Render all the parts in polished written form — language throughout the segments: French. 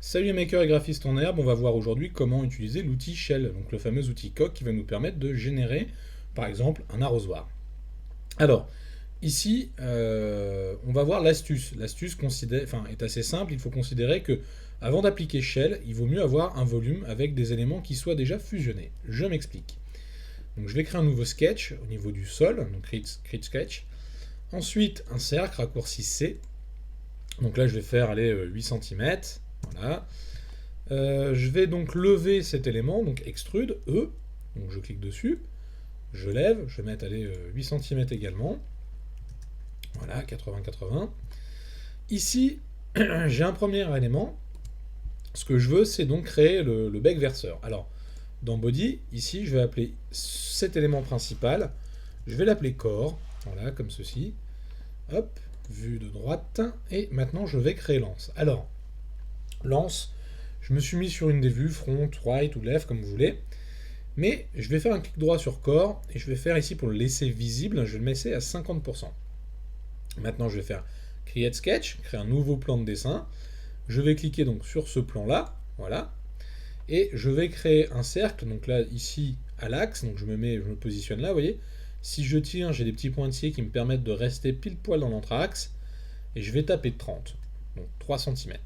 Salut maker et graphiste en herbe, on va voir aujourd'hui comment utiliser l'outil Shell, donc le fameux outil coq qui va nous permettre de générer par exemple un arrosoir. Alors, ici, on va voir l'astuce. L'astuce est assez simple, il faut considérer que avant d'appliquer Shell, il vaut mieux avoir un volume avec des éléments qui soient déjà fusionnés. Je m'explique. Donc je vais créer un nouveau sketch au niveau du sol, donc create sketch. Ensuite, un cercle, raccourci C. Donc là, je vais faire aller 8 cm. Voilà. Je vais donc lever cet élément, donc extrude, E. Donc je clique dessus, je lève, je vais mettre allez, 8 cm également. Voilà, 80-80. Ici, j'ai un premier élément. Ce que je veux, c'est donc créer le bec verseur. Alors, dans body, ici, je vais appeler cet élément principal. Je vais l'appeler corps. Voilà, comme ceci. Hop, vue de droite. Et maintenant, je vais créer lance. Alors, lance, je me suis mis sur une des vues, front, right ou left, comme vous voulez. Mais je vais faire un clic droit sur corps et je vais faire ici pour le laisser visible, je vais le laisser à 50%. Maintenant, je vais faire Create Sketch, créer un nouveau plan de dessin. Je vais cliquer donc sur ce plan-là, voilà. Et je vais créer un cercle, donc là, ici, à l'axe, donc je me positionne là, vous voyez. Si je tire, j'ai des petits pointillés qui me permettent de rester pile poil dans l'entre-axe. Et je vais taper 30, donc 3 cm.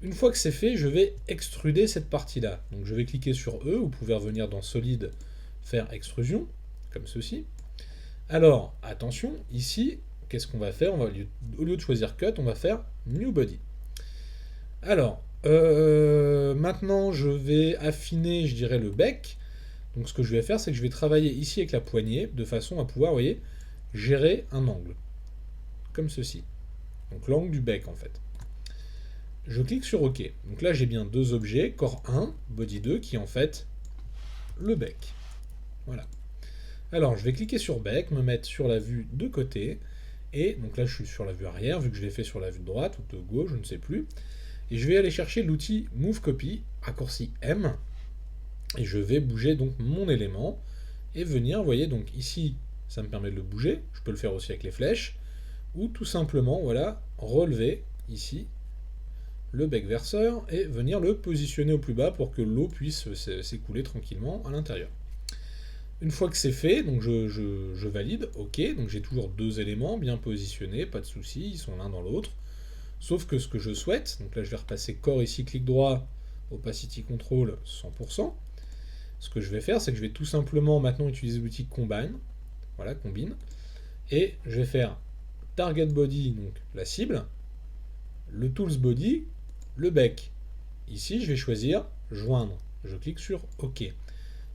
Une fois que c'est fait, je vais extruder cette partie-là. Donc je vais cliquer sur E, vous pouvez revenir dans Solide, faire extrusion, comme ceci. Alors, attention, ici, qu'est-ce qu'on va faire? Au lieu de choisir Cut, on va faire New Body. Alors, maintenant, je vais affiner, je dirais, le bec. Donc ce que je vais faire, c'est que je vais travailler ici avec la poignée, de façon à pouvoir, vous voyez, gérer un angle. Comme ceci. Donc l'angle du bec, en fait. Je clique sur OK. Donc là, j'ai bien deux objets, corps 1, body 2, qui est en fait le bec. Voilà. Alors, je vais cliquer sur bec, me mettre sur la vue de côté, et donc là, je suis sur la vue arrière, vu que je l'ai fait sur la vue de droite ou de gauche, je ne sais plus. Et je vais aller chercher l'outil Move Copy, raccourci M, et je vais bouger donc mon élément, et venir, vous voyez, donc ici, ça me permet de le bouger, je peux le faire aussi avec les flèches, ou tout simplement, voilà, relever ici le bec verseur et venir le positionner au plus bas pour que l'eau puisse s'écouler tranquillement à l'intérieur. Une fois que c'est fait, donc je valide, ok, donc j'ai toujours deux éléments bien positionnés, pas de souci, ils sont l'un dans l'autre. Sauf que ce que je souhaite, donc là je vais repasser corps ici, clic droit, opacity control 100%. Ce que je vais faire, c'est que je vais tout simplement maintenant utiliser l'outil combine, voilà, combine, et je vais faire target body, donc la cible, le tools body, le bec. Ici, je vais choisir joindre. Je clique sur OK.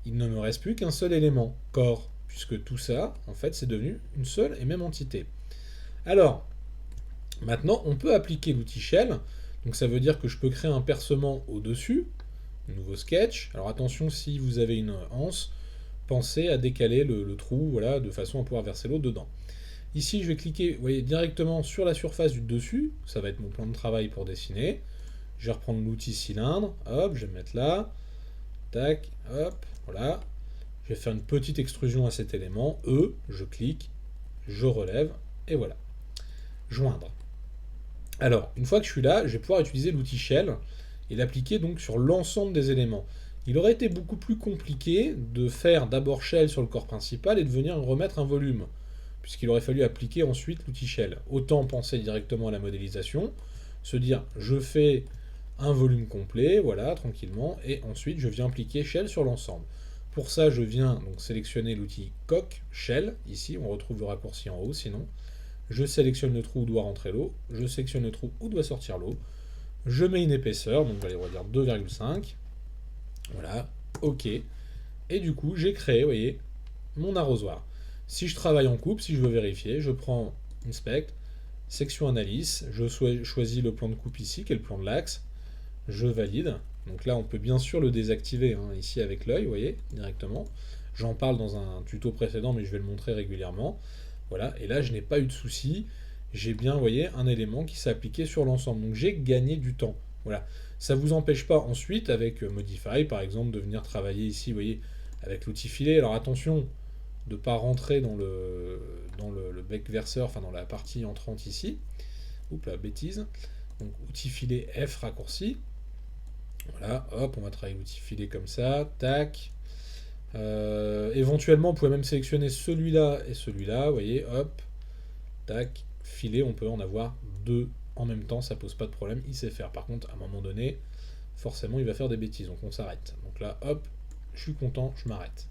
Il ne me reste plus qu'un seul élément, corps, puisque tout ça, en fait, c'est devenu une seule et même entité. Alors, maintenant, on peut appliquer l'outil Shell. Donc ça veut dire que je peux créer un percement au-dessus, nouveau sketch. Alors attention, si vous avez une anse, pensez à décaler le trou, voilà, de façon à pouvoir verser l'eau dedans. Ici, je vais cliquer, vous voyez, directement sur la surface du dessus. Ça va être mon plan de travail pour dessiner. Je vais reprendre l'outil cylindre, hop, je vais me mettre là, tac, hop, voilà. Je vais faire une petite extrusion à cet élément, E, je clique, je relève, et voilà. Joindre. Alors, une fois que je suis là, je vais pouvoir utiliser l'outil Shell et l'appliquer donc sur l'ensemble des éléments. Il aurait été beaucoup plus compliqué de faire d'abord Shell sur le corps principal et de venir remettre un volume, puisqu'il aurait fallu appliquer ensuite l'outil Shell. Autant penser directement à la modélisation, se dire je fais un volume complet, voilà, tranquillement, et ensuite je viens appliquer Shell sur l'ensemble. Pour ça, je viens donc sélectionner l'outil coq Shell, ici, on retrouve le raccourci en haut, sinon. Je sélectionne le trou où doit rentrer l'eau, je sélectionne le trou où doit sortir l'eau, je mets une épaisseur, donc allez, on va dire 2,5, voilà, ok, et du coup, j'ai créé, vous voyez, mon arrosoir. Si je travaille en coupe, si je veux vérifier, je prends Inspect, section analyse, je choisis le plan de coupe ici, qui est le plan de l'axe, je valide. Donc là, on peut bien sûr le désactiver, hein, ici avec l'œil, vous voyez, directement. J'en parle dans un tuto précédent, mais je vais le montrer régulièrement. Voilà, et là, je n'ai pas eu de souci. J'ai bien, vous voyez, un élément qui s'est appliqué sur l'ensemble. Donc j'ai gagné du temps. Voilà. Ça ne vous empêche pas ensuite, avec Modify, par exemple, de venir travailler ici, vous voyez, avec l'outil filet. Alors attention de ne pas rentrer dans le bec verseur, enfin dans la partie entrante ici. Oups, la bêtise. Donc outil filet F raccourci. Voilà, hop, on va travailler l'outil filet comme ça, tac. Éventuellement, vous pouvez même sélectionner celui-là et celui-là, vous voyez, hop, tac, filet, on peut en avoir deux en même temps, ça pose pas de problème, il sait faire. Par contre, à un moment donné, forcément, il va faire des bêtises, donc on s'arrête. Donc là, hop, je suis content, je m'arrête.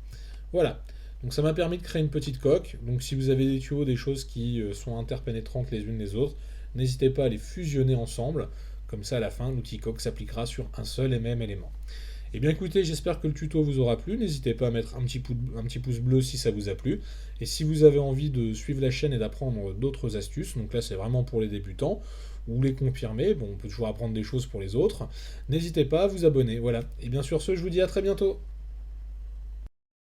Voilà. Donc ça m'a permis de créer une petite coque. Donc si vous avez des tuyaux, des choses qui sont interpénétrantes les unes les autres, n'hésitez pas à les fusionner ensemble. Comme ça, à la fin, l'outil coque s'appliquera sur un seul et même élément. Eh bien écoutez, j'espère que le tuto vous aura plu. N'hésitez pas à mettre un petit pouce bleu si ça vous a plu. Et si vous avez envie de suivre la chaîne et d'apprendre d'autres astuces, donc là c'est vraiment pour les débutants, ou les confirmer, bon on peut toujours apprendre des choses pour les autres, n'hésitez pas à vous abonner. Voilà. Et bien sur ce, je vous dis à très bientôt.